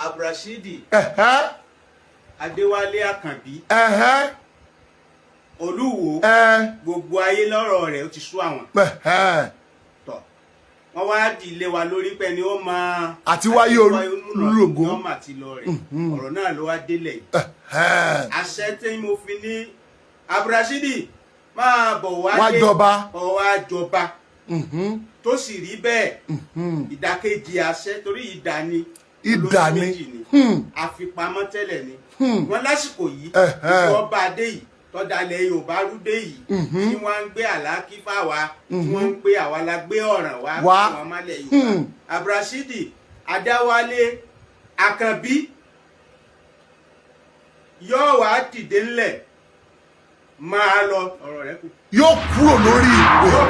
Abdulrasheed Adéwálé Àkànbí Olúwo gbogbo ayé lọ́rọ̀ rẹ̀ ó ti sú àwọn tọ̀ wọ́n wá di ilé wa lórí pé ni ó máa àti wáyé olúlògó ọmọ àti lọ rẹ̀ ọ̀rọ̀ náà ló wá délẹ̀ yìí àṣẹ tí mo fi ní Abdulrasheed máa bọ̀ wá jọba tó sì rí bẹ́ẹ̀ ìdàkejì àṣẹ torí ìdà ni àfipamọ́ tẹ́lẹ̀ ni wọ́n lásìkò yìí ọba adé yìí tọ́dalẹ̀ Yorùbá rúdé yìí tí wọ́n ń gbé àlákí fáwa tí wọ́n ń gbé àwa la gbé ọ̀ràn wá fún àwọn ọmọlẹ̀ Yorùbá Abdulrasheed Adéwálé Àkànbí yóò wá dìde ńlẹ̀ máa lọ ọ̀rọ̀ rẹ̀ kù. yóò kúrò lórí ìwé.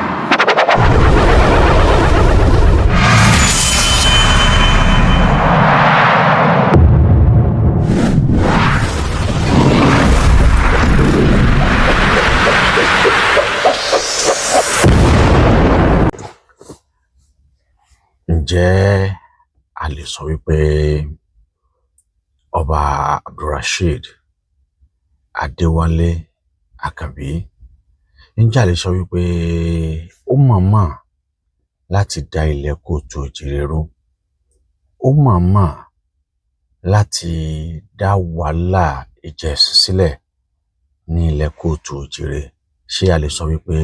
Ǹjẹ́ a lè sọ wípé ọba Abdulrasheed Adéwálé Àkànbí ǹjẹ́ a lè sọ wípé ó mọ̀ọ́mọ̀ láti dá ilẹ̀ Kóòtù Òjìrè rú, ó mọ̀ọ́mọ̀ láti dá wàhálà ìjẹ̀ṣin sílẹ̀ ní ilẹ̀ Kóòtù Òjìrè? Ṣé a lè sọ wípé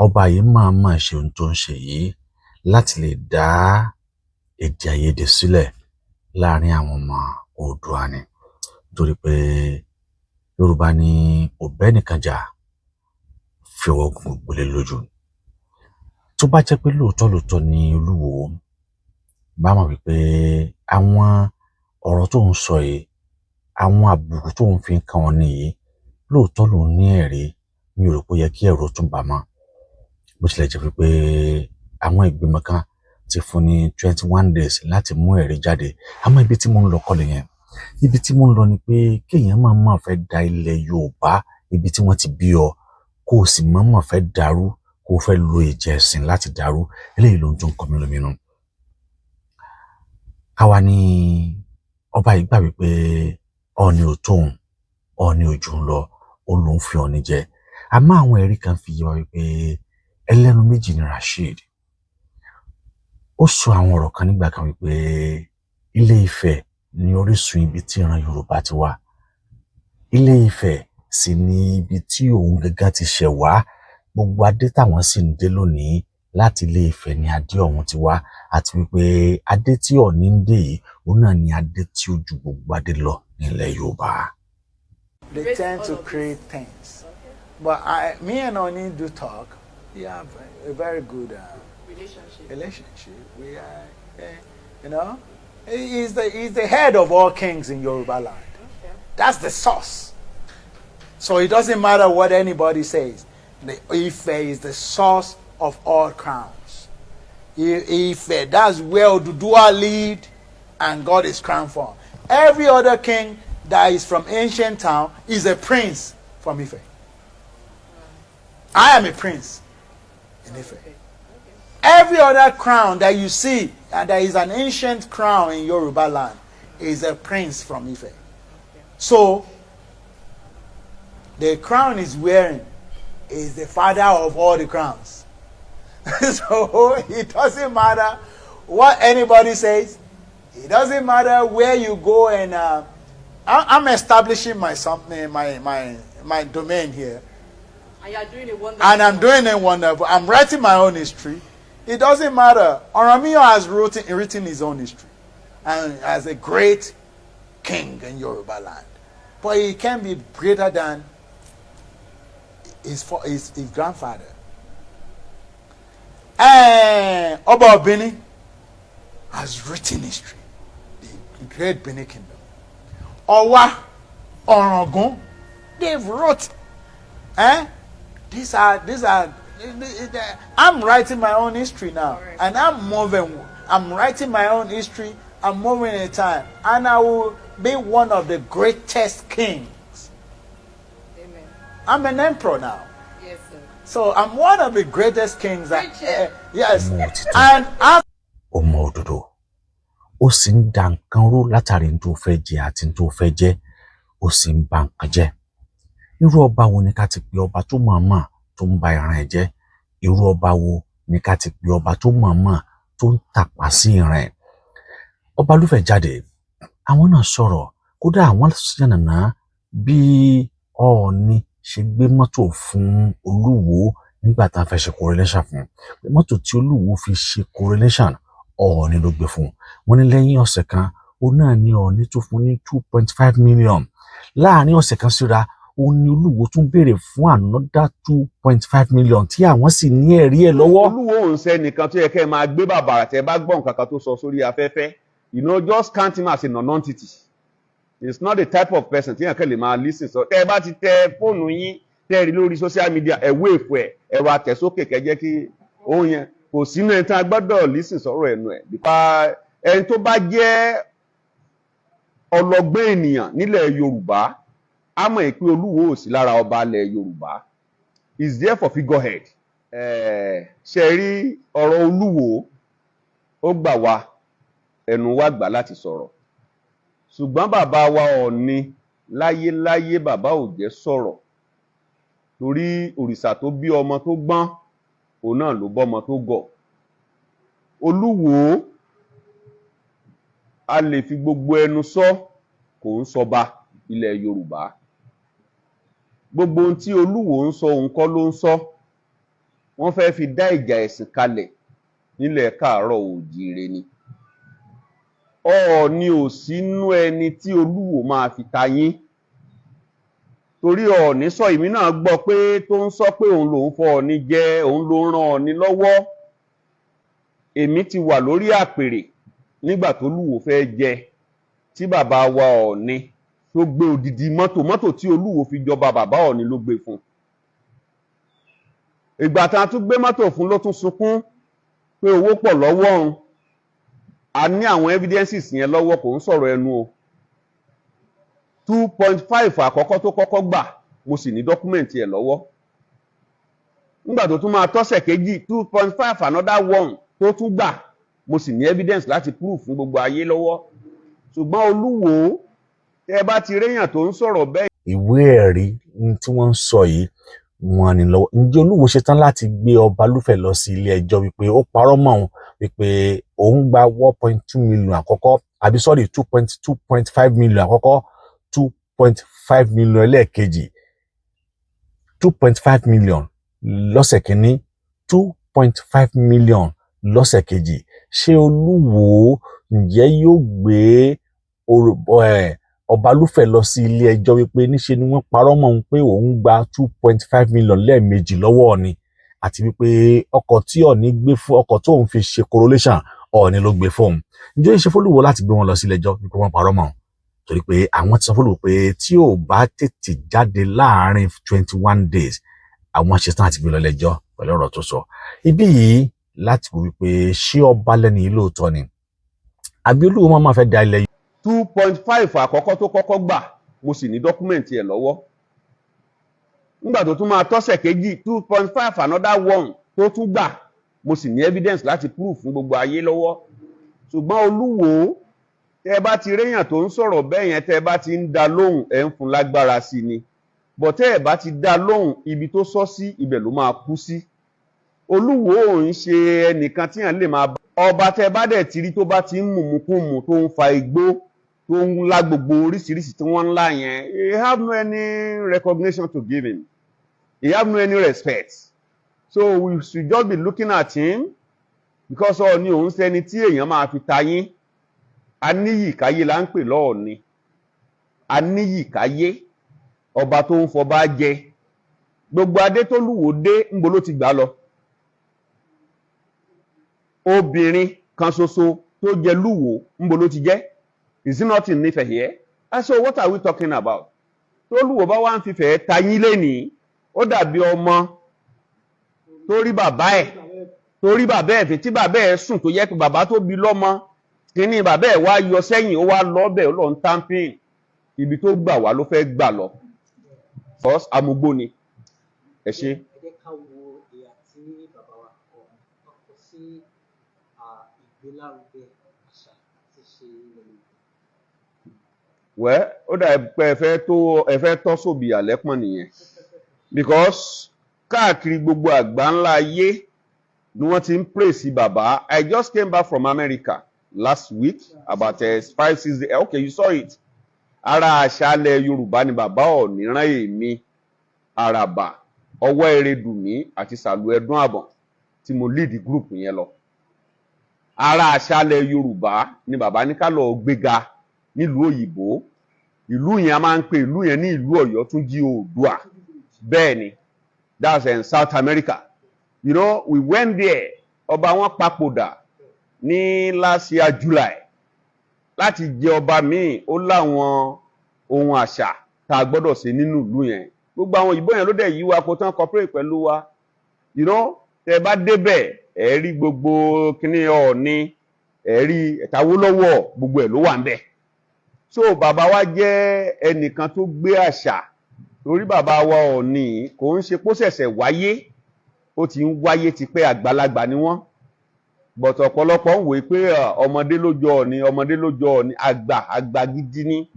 ọba yìí mọ̀ọ́mọ̀ ṣe ohun tó ń ṣe yìí láti lè dá èdè àìyedè sílẹ̀ láàrin àwọn ọmọ Oòduà ni? Nítorí pé Yorùbá ní òbẹ́nìkan jà fi ọwọ́ gun gbélé lójú. Tó bá jẹ́ pé lóòótọ́ ni Olúwo bá mọ̀ wípé àwọn ọ̀rọ̀ tó ń sọ yìí, àwọn àbùkù tó ń fi kan wọn nìyí, lóòótọ́ ló ní ẹ̀rí, mi ò rò pé ó yẹ kí ẹ̀rọ tún bà mọ́. Bó tilẹ̀ jẹ́ wípé àwọn ìgbìmọ̀ kan ti fún ní 21 days láti mú ẹ̀rí jáde. Àmọ́ ibi tí mo ń lọ kọ́ nìyẹn. Ibi tí mo ń lọ ni pé kéèyàn máa fẹ́ da ilẹ̀ Yorùbá ibi tí wọ́n ti bí ọ, kó o sì máa fẹ́ dàrú, kó o fẹ́ lo ìjẹ̀ṣin láti dàrú. Eléyìí ló ń tún kọ mí lóminú. Àwa ni ọba yìí gbà wípé Ọọ̀ni ò tóun, Ọọ̀ni ò jù ú lọ, ó ló ń fi Ọọ̀ni jẹ. Àmọ́ àwọn ẹ̀rí kan fi yé wa wípé ẹlẹ́nu méjì ni Rasheed. Ó sọ àwọn ọ̀rọ̀ kan nígbà kan wípé Ilé Ifẹ̀ ni orísun ibi tí ìran Yorùbá ti wá. Ilé Ifẹ̀ sì ni ibi tí òun gẹ́gẹ́ ti ṣẹ̀ wá. Gbogbo adé táwọn sì ń dé lónìí láti Ilé Ifẹ̀ ni adé ọ̀hún ti wá, àti wípé adé tí Ọọ̀ni ń dé yìí òun náà ni adé tí ó ju gbogbo adé lọ nílẹ̀ Yorùbá. They tend to create things, but me and Ọọ̀ni do talk. We have a very good relationship. We are, you know, he's the head of all kings in Yoruba land. Okay. That's the source. So it doesn't matter what anybody says. The Ife is the source of all crowns. Ife, that's where Oduduwa lived and got his crown from. Every other king that is from ancient town is a prince from Ife. I am a prince in Ife. Every other crown that you see, and there is an ancient crown in Yoruba land, is a prince from Ife. So, the crown he's wearing is the father of all the crowns. So, it doesn't matter what anybody says. It doesn't matter where you go, and I'm establishing my domain here. And you are doing a wonderful. And I'm doing a wonderful. I'm writing my own history. It doesn't matter. Oromio has written his own history, and as a great king in Yoruba land, but he can be greater than his grandfather. And Oba Bini has written history, the great Bini kingdom. Owa, Orangun, they've wrote. These are. I'm writing my own history now, and I'm moving. I'm writing my own history. I'm moving in time, and I will be one of the greatest kings. Amen. I'm an emperor now. Yes, sir. So I'm one of the greatest kings. Yes, And after ọmọ òdodo, ó sì ń da nǹkan rú látàrí ní tó fẹ́ jẹ àti ní tó fẹ́ jẹ, ó sì ń ba nǹkan jẹ́. Irú ọba wo ni ká ti pe ọba tó mọ̀ọ́mọ̀ tó ń ba ìran ẹ̀ jẹ́? Irú ọba wo ni ká ti pe ọba tó mọ̀ọ́mọ̀ tó ń tàpá sí ìran ẹ̀? Ọbalúfẹ̀ jáde, àwọn náà sọ̀rọ̀, kódà àwọn yànnàná bí Ọọ̀ni ṣe gbé mọ́tò fún Olúwo nígbà tá a fẹ́ ṣe coronation fún. Mọ́tò tí Olúwo fi ṣe coronation, Ọọ̀ni ló gbé fún. Wọ́n ní lẹ́yìn ọ̀sẹ̀ kan, òun náà ní Ọọ̀ni tó fún ní 2.5 million. Láàárín ọ̀sẹ̀ kan síra, òun ní Olúwo tún béèrè fún another 2.5 million tí àwọn sì ní ẹ̀rí ẹ̀ lọ́wọ́. Olúwo òun ṣe nìkan tó yẹ kẹ́ ẹ máa gbé bàbàrà tẹ́ bá gbọ́ nǹkan kan tó sọ sórí afẹ́fẹ́. Just count him as a non-entity. It's not the type of person tí yẹn kẹ́ lè máa listen sọ. Tẹ́ ẹ bá ti tẹ fóònù yín tẹ́ ẹ rí lórí social media ẹ wéèfù ẹ ẹ̀rọ àtẹ̀sókè kẹ́ jẹ́ kí òun yẹn kò sínú ẹni tí a gbọ́dọ̀ listen sọ̀rọ̀ ẹnu ẹ̀. Ẹni tó bá jẹ́ ọlọ́gbọ́n ènìyàn nílẹ̀ Yorùbá á mọ̀ pé Olúwo ò sí lára ọba ilẹ̀ Yorùbá. Is there for figurehead. Ṣe rí ọ̀rọ̀ Olúwo ó gbà wá ẹnu wa gbà láti sọ̀rọ̀. Ṣùgbọ́n bàbá wa Ọọ̀ni láyéláyé bàbá ò jẹ́ sọ̀rọ̀. Torí òrìṣà tó bí ọmọ tó gbọ́n òun náà ló bọ́mọ tó gọ̀. Olúwo a lè fi gbogbo ẹnu sọ kò ń sọba ilẹ̀ Yorùbá. Gbogbo ohun tí Olúwo ń sọ òun kọ́ ló ń sọ. Wọ́n fẹ́ fi dá ìjà ẹ̀sìn kalẹ̀ nílẹ̀ Káàárọ̀ Oòjíire ni. Ọọ̀ni ò sínú ẹni tí Olúwo máa fi ta yín. Torí Ọọ̀ni sọ, èmi náà gbọ́ pé tó ń sọ pé òun lòun fọ Ọọ̀ni jẹ, òun ló rán Ọọ̀ni lọ́wọ́. Èmi ti wà lórí àpèrè nígbà tó Olúwo fẹ́ jẹ, tí bàbá wa Ọọ̀ni tó gbé odidi mọ́tò tí Olúwo fi jọba bàbá Ọọ̀ni ló gbé fún. Ìgbà tá a tún gbé mọ́tò fún ló tún sunkún pé owó pọ̀ lọ́wọ́ òun. A ní àwọn evidences yẹn lọ́wọ́, kò ń sọ̀rọ̀ ẹnu o. 2.5 àkọ́kọ́ tó kọ́kọ́ gbà mo sì ní dọ́kúmẹ̀ntì ẹ̀ lọ́wọ́. Nígbà tó tún máa tọ́sẹ̀ kejì 2.5 another one tó tún gbà mo sì ní evidence láti proof fún gbogbo ayé lọ́wọ́. Ṣùgbọ́n Olúwo tẹ́ bá ti réyàn tó ń sọ̀rọ̀ bẹ́ẹ̀. Ìwé ẹ̀rí tí wọ́n ń sọ yìí wọ́n ní lọ́wọ́. Ǹjẹ́ Olúwo ṣetán láti gbé Ọbalúfẹ̀ lọ sí ilé ẹjọ́ wípé ó parọ́ mọ́ òun wípé òun gba 1.2 million àkọ́kọ́, àbí sorry 2.5 million àkọ́kọ́, 2.5 million ẹlẹ́ẹ̀kejì, 2.5 million lọ́sẹ̀ kìíní, 2.5 million lọ́sẹ̀ kejì. Ṣé Olúwo ǹjẹ́ yóò gbé Ọbalúfẹ̀ lọ sí ilé ẹjọ́ wípé níṣe ni wọ́n parọ́ mọ́ òun pé òun gba 2.5 million lẹ́ẹ̀mejì lọ́wọ́ Ọọ̀ni, àti wípé ọkọ̀ tí Ọọ̀ni gbé fún, ọkọ̀ tó òun fi ṣe coronation, Ọọ̀ni ló gbé fún òun? Ǹjẹ́ ṣe f'Olúwo láti gbé wọn lọ sí ilé ẹjọ́ wípé wọ́n parọ́ mọ́ òun? Torí pé àwọn ti sọ f'Olúwo pé tí ò bá tètè jáde láàárín 21 days, àwọn ṣetán àti gbé lọ ilé ẹjọ́ pẹ̀lú ọ̀rọ̀ tó sọ. Ibí yìí láti wò wípé ṣé ọba lẹ́ni yìí lóòótọ́ ni àbí Olúwo máa fẹ́ da ilẹ̀ yìí. 2.5 àkọ́kọ́ tó kọ́kọ́ gbà mo sì ní dọ́kúmẹ̀ntì ẹ̀ lọ́wọ́. Nígbà tó tún máa tọ́sẹ̀ kejì 2.5 another one tó tún gbà mo sì ní evidence láti proof fún gbogbo ayé lọ́wọ́. Ṣùgbọ́n Olúwo tẹ́ bá ti réyàn tó ń sọ̀rọ̀ bẹ́ẹ̀ yẹn, tẹ́ bá ti ń dá lóhùn ẹ̀ ń fún lágbára sí ni. Bọ̀ tẹ́ ẹ̀ bá ti dá lóhùn, ibi tó sọ sí ibẹ̀ ló máa kú sí. Olúwo ò ń ṣe ẹnìkan tí yàn lè máa bá. Ọba tẹ́ bá dẹ̀ ti rí tó bá ti ń mùmùkúmù tó ń fa igbó tó ń lá gbogbo oríṣiríṣi tí wọ́n ń lá yẹn, he have no any recognition to give him. He have no any respect. So we should just be looking at him because Ọọ̀ni òun ṣẹni tí èèyàn máa fi ta yín. Aníyìkáyé là ń pè lọ́ọ̀ni. Aníyìkáyé ọba tó ń fọba jẹ. Gbogbo adé tó Olúwo dé ńbo ló ti gbà lọ. Obìnrin kan ṣoṣo tó jẹ Lúwo ńbo ló ti jẹ́. Is it not in Ifẹ̀ here? So what are we talking about? Tó Olúwo bá wá ń fìfẹ́ ta yín lénìí, ó dàbí ọmọ tó rí bàbá ẹ̀ fi tí bàbá ẹ̀ sùn tó yẹ kí bàbá tó bí lọ́mọ kíní bàbá ẹ̀ wá yọ sẹ́yìn, ó wá lọ́bẹ̀ ó lọ ń tampin. Ibi tó gbà wá ló fẹ́ gbà lọ. First amúgbó ni. Ẹ ṣe. Ẹ jẹ́ ká wo ìyà tí bàbá wa kọ sí ìgbélárugẹ àṣà àti ìṣe wẹ́ ó dà pé ẹ fẹ́ tọ́ sóbì àlẹ́pọ̀n nìyẹn because káàkiri gbogbo àgbà ńlá ayé ni wọ́n ti ń praise bàbá. I just came back from America last week about 5-6 days. Okay, you saw it. Ara àṣàlẹ̀ Yorùbá ni bàbá Ọ̀nìrán èmi Àràbà Ọwọ́ Erédùmí àti Sàlù Ẹdún Àbọ̀n tí mo lead group yẹn lọ. Ara àṣàlẹ̀ Yorùbá ni bàbá ní ká lọ gbéga nílùú òyìnbó. Ìlú yẹn a máa ń pè ìlú yẹn ní ìlú Ọ̀yọ́túnjí Oòduà. Bẹ́ẹ̀ ni, that's in South America. You know, we went there. Ọba wọn papòdà ní last year July. Láti jẹ ọba míì ó láwọn ohun àṣà tá a gbọ́dọ̀ ṣe nínú ìlú yẹn. Gbogbo àwọn òyìnbó yẹn ló dẹ̀ yí wa kó tán cooperate pẹ̀lú wa. You know, tẹ́ bá débẹ̀ ẹ rí gbogbo kíní Ọọ̀ni, ẹ rí Ẹ̀tàwólọ́wọ̀, gbogbo ẹ̀ ló wà ńbẹ̀. So bàbá wa jẹ́ ẹnìkan tó gbé àṣà, torí bàbá wa Ọọ̀ni kò ń ṣe pó ṣẹ̀ṣẹ̀ wáyé, ó ti ń wáyé tipẹ́, àgbàlagbà ni wọ́n. But ọ̀pọ̀lọpọ̀ ń wòye pé ọmọdé ló jọ Ọọ̀ni, ọmọdé ló jọ Ọọ̀ni, àgbà gidi ni.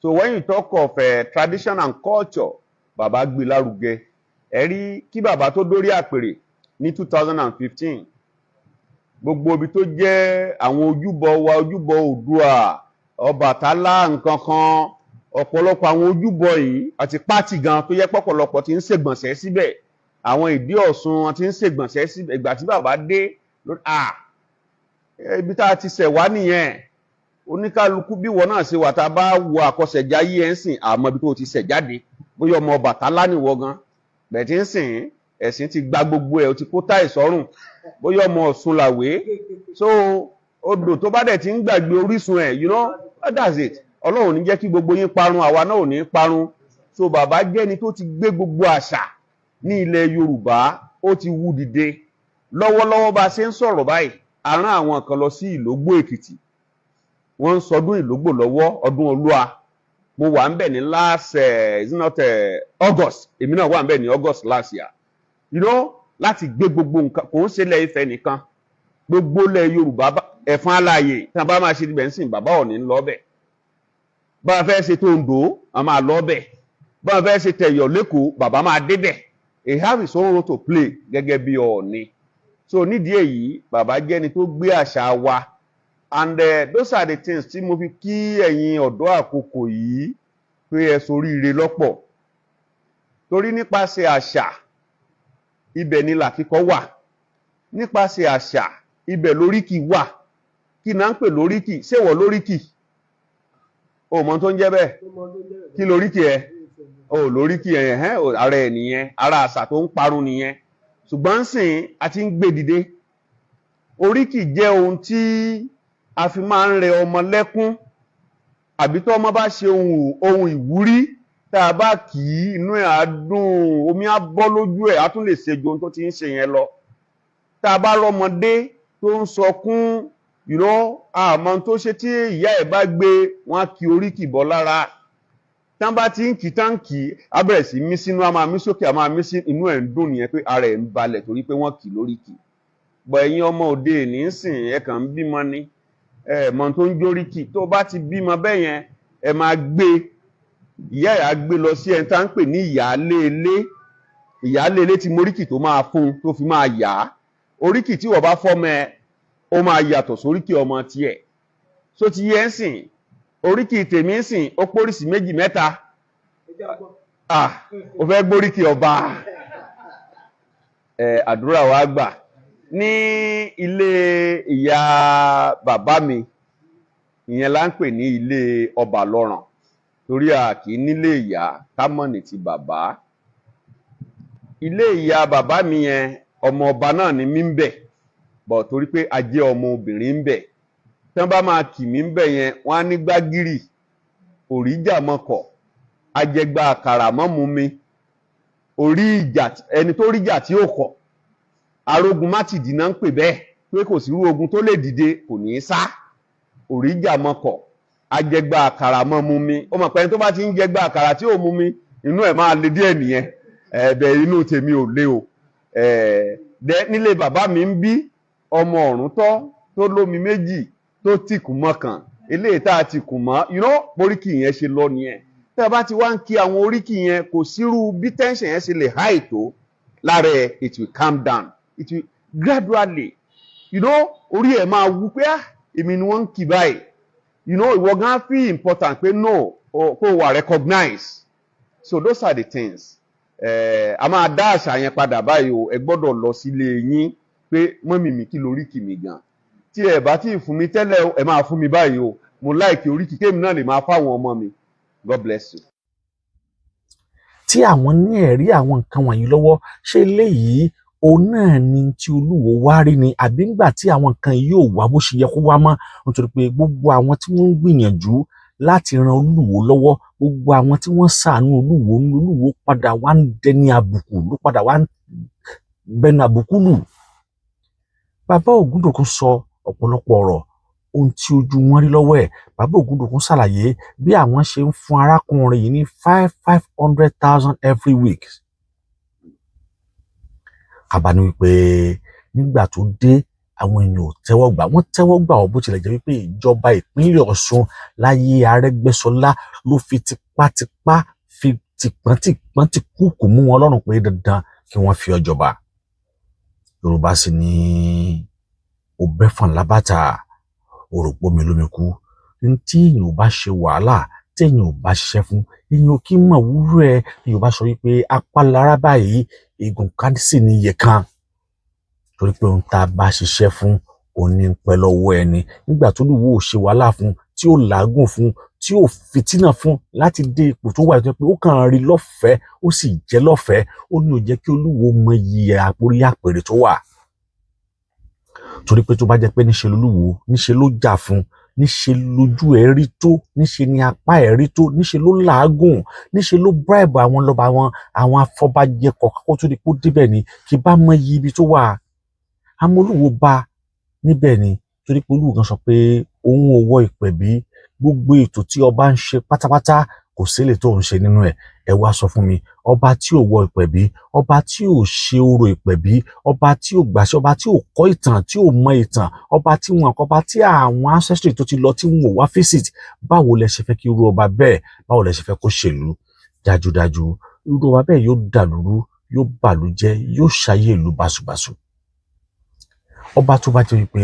So when you talk of tradition and culture, bàbá gbé lárugẹ. Ẹ rí kí bàbá tó dórí àpèrè ní 2015, gbogbo ibi tó jẹ́ àwọn ojúbọ wa, ojúbọ Oòduà, Ọbàtálá nǹkan kan, ọ̀pọ̀lọpọ̀ àwọn ojúbọ yìí àti pátì gan tó yẹ pọ̀pọ̀lọpọ̀ tí ń ṣègbọ̀nsẹ̀ síbẹ̀, àwọn ìdí Ọ̀ṣun wọn tí ń ṣègbọ̀nsẹ̀ síbẹ̀. Ìgbà tí bàbá dé ibi tá a ti ṣẹ̀ wá nìyẹn. Oníkálukú bí wọn náà ṣe wà, tá a bá wo àkọsẹ̀jáyé ẹ̀ ń sìn àmọ́ ibi tó ti ṣẹ̀ jáde, bóyá ọmọ Ọbàtálá nìwọ gan bẹ́ẹ̀ tí ń sìn ẹ̀sìn ti gba gbogbo ẹ̀, ó ti kó táì sọ́rùn, bóyá ọmọ Ọ̀ṣun làwé. So odò tó bá dẹ̀ ti ń gbàgbé orísun ẹ̀, you know, that's it. Ọlọ́run ní jẹ́ kí gbogbo yín parun, àwa náà ò ní parun. So bàbá jẹ́ ni tó ti gbé gbogbo àṣà ní ilẹ̀ Yorùbá, ó ti wú dìde. Lọ́wọ́lọ́wọ́ bá ṣe ń sọ̀rọ̀ báyìí, a rán àwọn kan lọ sí Ìlógbò Èkìtì. Wọ́n ń sọdún Ìlógbò lọ́wọ́, ọdún Olúwa. Mo wà ńbẹ̀ ní last is not August. Èmi náà wà ńbẹ̀ ní August last year. You know, láti gbé gbogbo nǹkan, kò ń ṣe ilẹ̀ Ifẹ̀ nìkan. Gbogbo ilẹ̀ Yorùbá Ẹ̀fọ̀n Alààyè tí wọ́n bá máa ṣe ibẹ̀ ń sìn, bàbá Ọọ̀ni ń lọ bẹ̀. Bá a fẹ́ ṣe Tòǹdó, a máa lọ bẹ̀. Bá a fẹ́ ṣe Tẹ̀yọ̀ l'Ékòó, bàbá máa débẹ̀. He have his own role to play gẹ́gẹ́ bí Ọọ̀ni. So nídìí èyí, bàbá jẹ́ ni tó gbé àṣà wa. And those are the things tí mo fi kí ẹ̀yin ọ̀dọ́ àkókò yìí pé ẹ soríire lọ́pọ̀. Torí nípasẹ̀ àṣà, ibẹ̀ ni làkíkọ́ wà. Nípasẹ̀ àṣà, ibẹ̀ lóríkì wà. Kí náà ń pè lóríkì? Ṣé wọ́n lóríkì? O mọ̀ tó ń jẹ́ bẹ́ẹ̀? Kí lóríkì ẹ? O lóríkì ẹ̀ ara ẹ̀ nìyẹn, ara àṣà tó ń parun nìyẹn. Ṣùgbọ́n sìn a ti ń gbé dìde. Oríkì jẹ́ ohun tí a fi máa ń rẹ ọmọ lẹ́kún, àbí tó ọmọ bá ṣe ohun ìwúrí, tá a bá kì í, inú ẹ̀ á dùn, omi á bọ́ lójú ẹ̀, á tún lè ṣe ju ohun tó ti ń ṣe yẹn lọ. Tá a bá rọ́mọdé tó ń sọkún, you know, àmọ́ tó ṣe tí ìyá ẹ̀ bá gbé, wọ́n á kì oríkì bọ́ lára. Tán bá ti ń kì tán kì, á bẹ̀rẹ̀ sí mí sínú, á máa mí sókè, á máa mí sí inú ẹ̀ ń dùn nìyẹn pé ara ẹ̀ ń balẹ̀ torí pé wọ́n kì lóríkì. Bọ̀ ẹ̀yin ọmọ òde ní ń sìn, ẹ kàn ń bímọ ni, mọ̀ tó ń jóríkì. Tó bá ti bímọ bẹ́ẹ̀ yẹn, ẹ máa gbé, ìyá ẹ̀ á gbé lọ sí ẹni tá ń pè ní ìyáálé ilé. Ìyáálé ilé ti moríkì tó máa fún tó fi máa yá. Oríkì tí wọ́n bá fọ́mọ ẹ, ó máa yàtọ̀ sóríkì ọmọ tiẹ̀. So ti yẹ ń sìn, oríkì tèmi ń sìn, ó póríṣì méjì mẹ́ta. Ó fẹ́ gbóríkì ọba. Àdúrà wa gbà. Ní ilé ìyá bàbá mi, ìyẹn là ń pè ní ilé ọba lọ́ràn. Torí a kì í nílé ìyá ká mọ̀ ní ti bàbá. Ilé ìyá bàbá mi yẹn, ọmọ ọba náà ni mí ń bẹ̀. Bọ̀ torí pé a jẹ́ ọmọ obìnrin ń bẹ̀. Tí wọ́n bá máa kì mí ń bẹ̀ yẹn, wọ́n á ní gbágìrì, òríjà mọ́kọ̀, ajẹgba àkàrà mọ́ mu mi, orí ìjà, ẹni tó ríjà tí ó kọ̀. Arógun má ti dìná ń pè bẹ́ẹ̀, pé kò sí irú ogun tó lè dìde, kò ní í sá. Òríjà mọ́kọ̀, ajẹgba àkàrà mọ́ mu mi. Ó mọ̀ pé ẹni tó bá ti ń jẹgba àkàrà tí ò mu mi, inú ẹ̀ máa le díẹ̀ nìyẹn. Ẹ̀bẹ̀ inú tèmi ò le o. Nílé bàbá mi ń bí ọmọ ọ̀rún tó lómi méjì tó tìkù mọ́kàn, eléyìí tá a ti kùn mọ́ oríkì yẹn ṣe lọ nìyẹn. Tẹ́ ẹ bá ti wá ń kí àwọn oríkì yẹn kò sírú bí tension yẹn ṣe lè high tó lára ẹ̀, it will calm down, it will gradually orí ẹ̀ máa wú pé èmi ni wọ́n ń kì báyìí, ìwọ gan feel important pé no kó wà recognize. So those are the things. A máa dá àṣà yẹn padà báyìí o, ẹ gbọ́dọ̀ lọ sílé yín pé mọ́mì mi kí lóríkì mi gan, tí ẹ bá tí ì fún mi tẹ́lẹ̀ ẹ máa fún mi báyìí o, mo láìkì oríkì kémi náà lè máa fáwọn ọmọ mi. God bless you. Tí àwọn ní ẹ̀rí àwọn nǹkan wọ̀nyí lọ́wọ́, ṣé eléyìí òun náà ni tí Olúwo wá rí ni, àbí ńgbà tí àwọn nǹkan yìí ò wá bó ṣe yẹ kó wá mọ́? Nítorí pé gbogbo àwọn tí wọ́n ń gbìyànjú láti ran Olúwo lọ́wọ́, gbogbo àwọn tí wọ́n ṣàánú Olúwo padà wá ń dẹni àbùkù, ló padà wá ń bẹnu àbùkù lù. Bàbá Ògúndòkun sọ ọ̀pọ̀lọpọ̀ ọ̀rọ̀ ohun tí ojú wọn rí lọ́wọ́ ẹ̀. Bàbá Ògúndòkun ṣàlàyé bí àwọn ṣe ń fún arákùnrin yìí ní 500,000 every week. Àbáni wípé nígbà tó dé àwọn èèyàn ò tẹ́wọ́ gbà, wọ́n tẹ́wọ́ gbà ọ́ bó tilẹ̀ jẹ́ wípé ìjọba ìpínlẹ̀ Ọ̀ṣun láyé Arẹ́gbẹ́ṣọlá ló fi tipátipá fi tìpọ́ntìpọ́n ti kúkú mú wọn lọ́rùn pé dandan kí wọ́n fi ọjọba. Yorùbá sì ní òbẹ́fọ̀n lábàtà òròpómi lómi kú. Tí èèyàn ò bá ṣe wàhálà, tí èèyàn ò bá ṣiṣẹ́ fún, èèyàn ò kí mọ̀ wúrú ẹ̀. Yorùbá sọ wípé apá lára báyìí egun kádìsì ní iye kan, torí pé ohun tá a bá ṣiṣẹ́ fún òní ń pẹ́ lọ́wọ́ ẹni. Nígbà tó Olúwo ò ṣe wàhálà fún, tí ó làágùn fún, tí ó fìtínà fún láti dé ipò tó wà, tó pé ó kàn rí lọ́fẹ̀ẹ́ ó sì jẹ́ lọ́fẹ̀ẹ́, ó ní ò jẹ́ kí Olúwo mọ iye àpòrí àpèrè tó wà. Torí pé tó bá jẹ́ pé níṣe Olúwo, níṣe ló jà fún, níṣe lójú ẹ̀ rí tó, níṣe ni apá ẹ̀ rí tó, níṣe ló làágùn, níṣe ló bribe àwọn lọ́ba àwọn afọbajẹ kọ̀ọ̀kan kó tó di kó débẹ̀ ni, kí bá mọ iye ibi tó wà. Àmọ́ Olúwo bá níbẹ̀ ni, torí pé Olúwo kan sọ pé òun ò wọ ìpẹ̀bí, gbogbo ètò tí ọba ń ṣe pátápátá kò sílè tó ń ṣe nínú ẹ̀. Ẹ wá sọ fún mi, ọba tí ò wọ ìpẹ̀bí, ọba tí ò ṣe orò ìpẹ̀bí, ọba tí ò gbàṣẹ, ọba tí ò kọ́ ìtàn, tí ò mọ ìtàn, ọba tí wọn kọ́, ọba tí àwọn ancestry tó ti lọ tí wọn ò wá visit, báwo lẹ ṣe fẹ́ kí irú ọba bẹ́ẹ̀, báwo lẹ ṣe fẹ́ kó ṣèlú? Dájúdájú irú ọba bẹ́ẹ̀ yóò dàlúrú, yóò bàlújẹ́, yóò ṣayé ìlú báṣubàṣu. Ọba tó bá jẹ́ wípé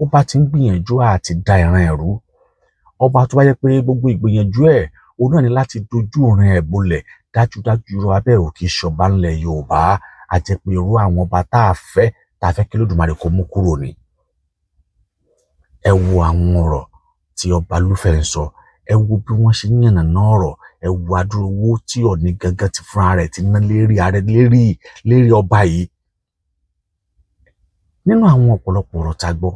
ó bá ti ń gbìyànjú àti da ìran ẹ̀rú, ọba tó bá jẹ́ pé gbogbo ìgbìyànjú ẹ̀ òun náà ni láti dojú ìran ẹ̀ bolẹ̀, dájúdájú irú ọba bẹ́ẹ̀ ò kì í ṣọba ńlẹ̀ Yorùbá. A jẹ́ pé irú àwọn ọba tá a fẹ́ kí Olódùmarè kó mú kúrò ni. Ẹ wo àwọn ọ̀rọ̀ tí ọba Lúfẹ̀ ń sọ, ẹ wo bí wọ́n ṣe yànnàná ọ̀rọ̀, ẹ wo adúrú owó tí Ọọ̀ni gangan ti fúnra rẹ̀ ti ná lérí ọba yìí. Nínú àwọn ọ̀pọ̀lọpọ̀ ọ̀rọ̀ tá a gbọ́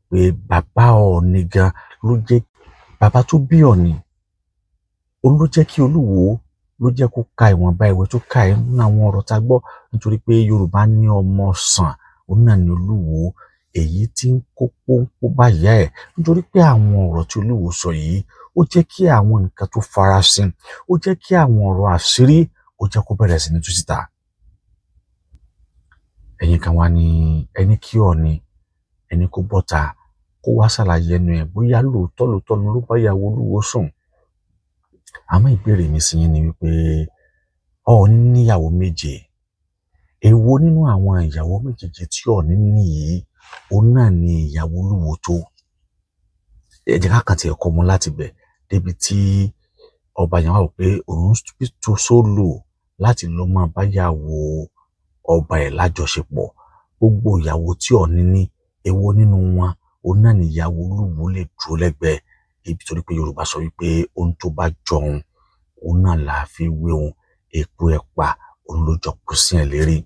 pé bàbá Ọọ̀ni gan ló jẹ́, bàbá tó bí Ọọ̀ni òun ló jẹ́ kí Olúwo ló jẹ́ kó ka ìwọ̀nba ìwé tó ka ẹ̀. Nínú àwọn ọ̀rọ̀ tá a gbọ́, nítorí pé Yorùbá ní ọmọ sàn òun náà ni Olúwo, èyí tí ń kó pọ́npọ́ báyà ẹ̀. Nítorí pé àwọn ọ̀rọ̀ tí Olúwo sọ yìí ó jẹ́ kí àwọn nǹkan tó farasin, ó jẹ́ kí àwọn ọ̀rọ̀ àṣírí ó jẹ́ kó bẹ̀rẹ̀ sí ní tú síta. Ẹ̀yin kan wá ní ẹni kí Ọọ̀ni, ẹni kó bọ́ta kó wá ṣàlàyé ẹnu ẹ̀ bóyá lóòótọ́ ni ló bá ìyàwó Olúwo sùn. Àmọ́ ìbéèrè mi sí yín ni wípé Ọọ̀ni níyàwó méje, èwo nínú àwọn ìyàwó méjèèjì tí Ọọ̀ni ní yìí òun náà ni ìyàwó Olúwo tó? Ẹ jẹ́ ká kàn tiẹ̀ kọ́ mọ́ láti bẹ̀ débi tí ọba yẹn wá wò pé òun tó sólò láti lọ máa bá yàwó ọba ẹ̀ lájọṣepọ̀. Gbogbo ìyàwó tí Ọọ̀ni ní, èwo nínú wọn òun náà ni ìyàwó Olúwo lè dúró lẹ́gbẹ̀ẹ́? Ibi torí pé Yorùbá sọ wípé ohun tó bá jọ òun náà là á fi wé òun, èpo ẹ̀pà òun ló jọ kú sí ẹ̀ lérí.